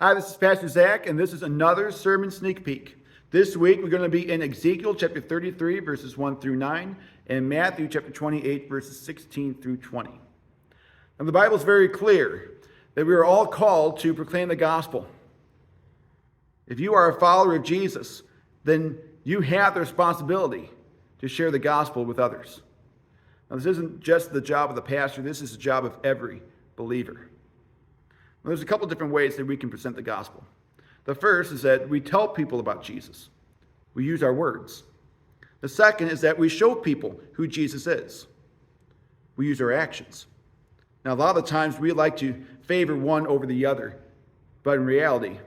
Hi, this is Pastor Zach, and this is another sermon sneak peek. This week we're going to be in Ezekiel chapter 33, verses 1 through 9, and Matthew chapter 28, verses 16 through 20. And the Bible is very clear that we are all called to proclaim the gospel. If you are a follower of Jesus, then you have the responsibility to share the gospel with others. Now, this isn't just the job of the pastor, this is the job of every believer. Now, there's a couple different ways that we can present the gospel. The first is that we tell people about Jesus. We use our words. The second is that we show people who Jesus is. We use our actions. Now, a lot of the times we like to favor one over the other, but in reality,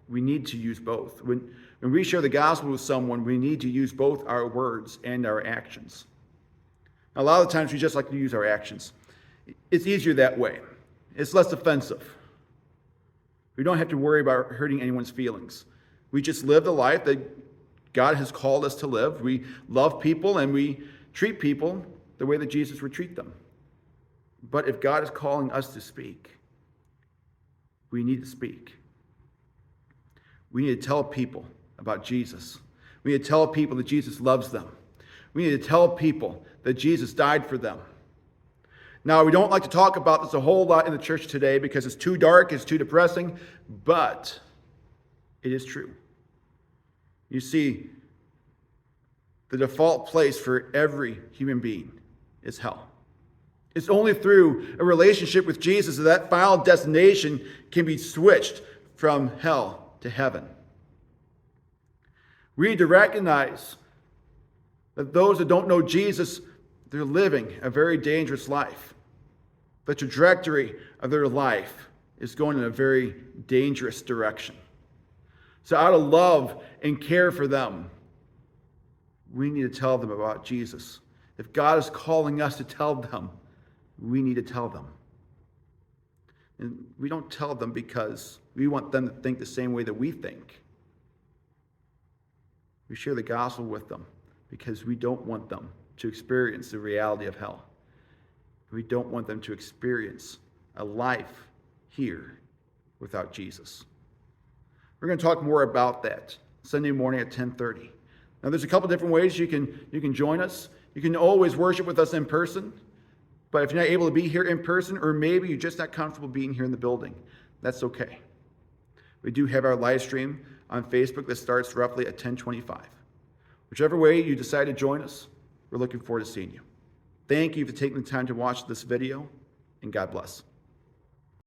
we need to use both. When we share the gospel with someone, we need to use both our words and our actions. Now, a lot of the times we just like to use our actions. It's easier that way. It's less offensive. We don't have to worry about hurting anyone's feelings. We just live the life that God has called us to live. We love people and we treat people the way that Jesus would treat them. But if God is calling us to speak, we need to speak. We need to tell people about Jesus. We need to tell people that Jesus loves them. We need to tell people that Jesus died for them. Now, we don't like to talk about this a whole lot in the church today because it's too dark, it's too depressing, but it is true. You see, the default place for every human being is hell. It's only through a relationship with Jesus that final destination can be switched from hell to heaven. We need to recognize that those that don't know Jesus, they're living a very dangerous life. The trajectory of their life is going in a very dangerous direction. So out of love and care for them, we need to tell them about Jesus. If God is calling us to tell them, we need to tell them. And we don't tell them because we want them to think the same way that we think. We share the gospel with them because we don't want them to experience the reality of hell. We don't want them to experience a life here without Jesus. We're going to talk more about that Sunday morning at 10:30. Now, there's a couple different ways you can join us. You can always worship with us in person, but if you're not able to be here in person, or maybe you're just not comfortable being here in the building, that's okay. We do have our live stream on Facebook that starts roughly at 10:25. Whichever way you decide to join us, we're looking forward to seeing you. Thank you for taking the time to watch this video, and God bless.